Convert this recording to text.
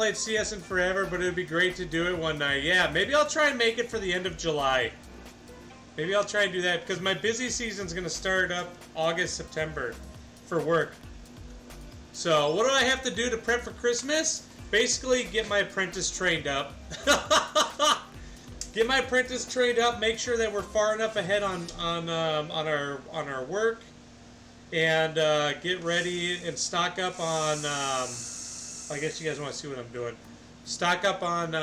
played CS in forever, but it would be great to do it one night. Yeah, maybe I'll try and make it for the end of July. Maybe I'll try and do that, because my busy season's going to start up August, September for work. So, what do I have to do to prep for Christmas? Basically, get my apprentice trained up. Get my apprentice trained up, make sure that we're far enough ahead on our work, and get ready and stock up on, I guess you guys want to see what I'm doing. Stock up on